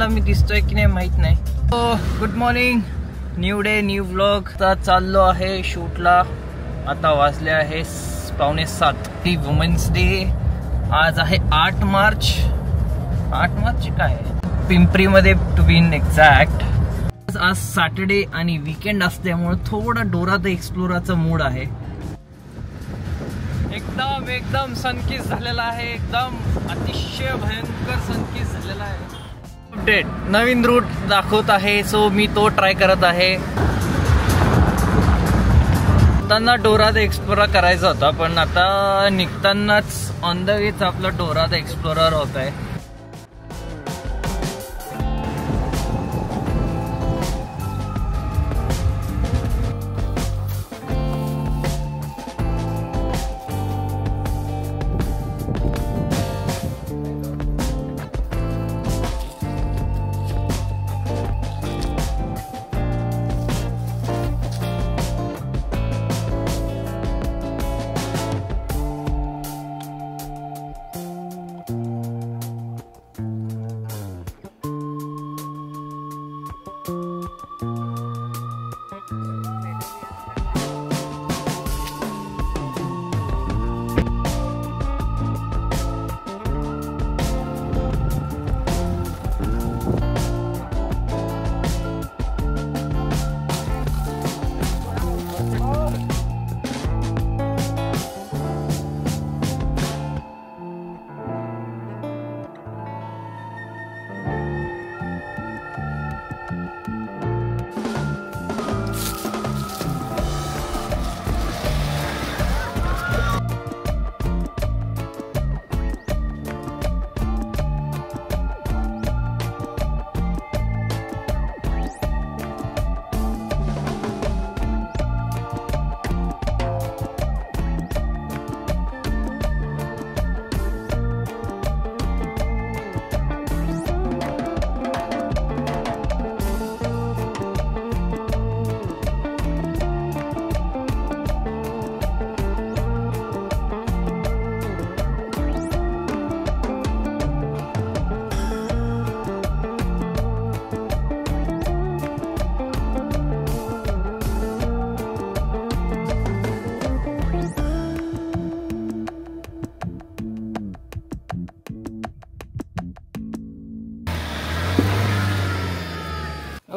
तुम्हाला मी दिसतोय की नाही माहित नाही. Good morning, new day new vlog. आता चाललो आहे शूटला. आता वाजले आहे 6:45. ती वुमेन्स डे आज आहे 8 मार्च. 8 मार्च काय पिंपरीमध्ये टू बी इन एक्झॅक्ट. आज सॅटर्डे आणि वीकेंड असल्यामुळे थोडा डोरा द एक्सप्लोराचा मूड आहे. एकदम सनकिस झालेला आहे. एकदम अतिशय भयंकर सनकिस झालेला आहे. अपडेट नवीन रूट दाखवत आहे, सो मी तो ट्राय करत आहे. त्यांना डोरा द एक्सप्लोरर करायचा होता, पण आता निघतानाच ऑन द वेच आपला डोरा द एक्सप्लोरर होत आहे.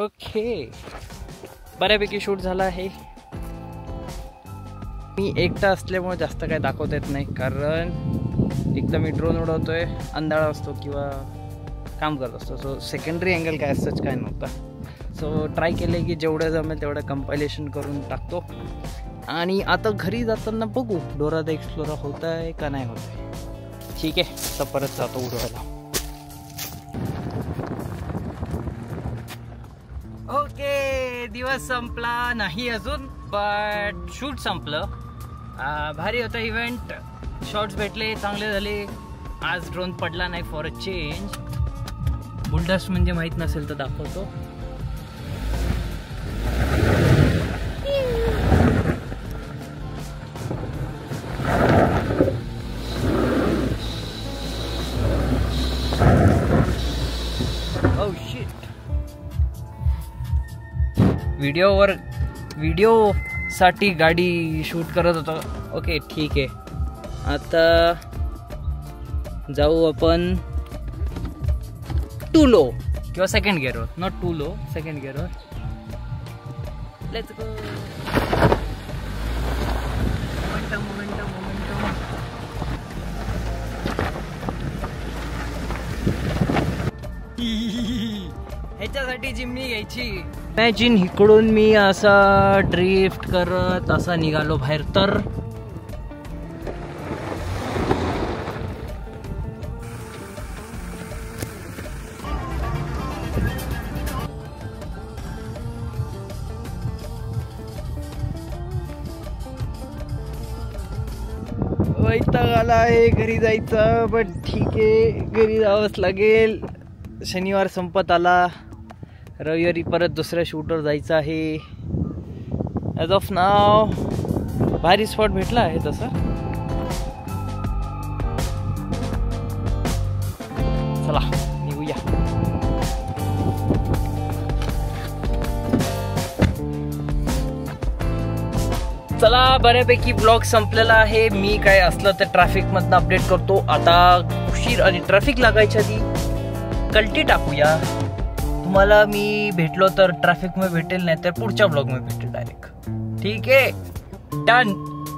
ओके, बऱ्यापैकी शूट झाला आहे. मी एकटा असल्यामुळे जास्त काय दाखवता येत नाही, कारण एकदा मी ड्रोन उडवतोय, अंधाळा असतो किंवा काम करत असतो. सो सेकंडरी अँगल काय असंच काय नव्हता. सो ट्राय केलं की जेवढं जमेल तेवढं कंपायलेशन करून टाकतो. आणि आता घरी जाताना बघू डोरा द एक्सप्लोरर होत आहे का नाही होत आहे. ठीक आहे, आता परत जातो उडवायला. ओके, दिवस संपला नाही अजून, बट शूट संपलं. भारी होता इव्हेंट. शॉट्स भेटले, चांगले झाले. आज ड्रोन पडला नाही फॉर अ चेंज. बुलडस्ट म्हणजे माहीत नसेल तर दाखवतो. व्हिडिओसाठी गाडी शूट करत होतो. ओके ठीक आहे, आता जाऊ आपण टू लो किंवा सेकंड गिअरवर. नॉट टू लो, सेकंड गिअरवर. Let's go. मोमेंटम. ह्याच्यासाठी जिमनी घ्यायची. इमॅजिन इकडून मी असा ड्रिफ्ट करत असा निघालो बाहेर, तर वैताग आला आहे घरी जायचं. बट ठीक आहे, घरी जावंच लागेल. शनिवार संपत आला, रविवारी परत दुसऱ्या शूटवर जायचं आहे. ॲज ऑफ नाव भारी स्पॉट भेटला आहे तसा. चला निघूया. चला बऱ्यापैकी ब्लॉग संपलेला आहे. मी काय असलं तर ट्रॅफिक मधनं अपडेट करतो. आता उशीर आणि ट्रॅफिक लागायच्या आधी कल्टी टाकूया. तुम्हाला मी भेटलो तर ट्रॅफिक मध्ये भेटेल, नाही तर पुढच्या ब्लॉग मध्ये भेटेल डायरेक्ट. ठीक आहे, डन,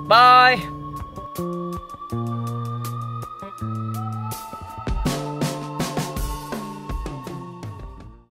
बाय.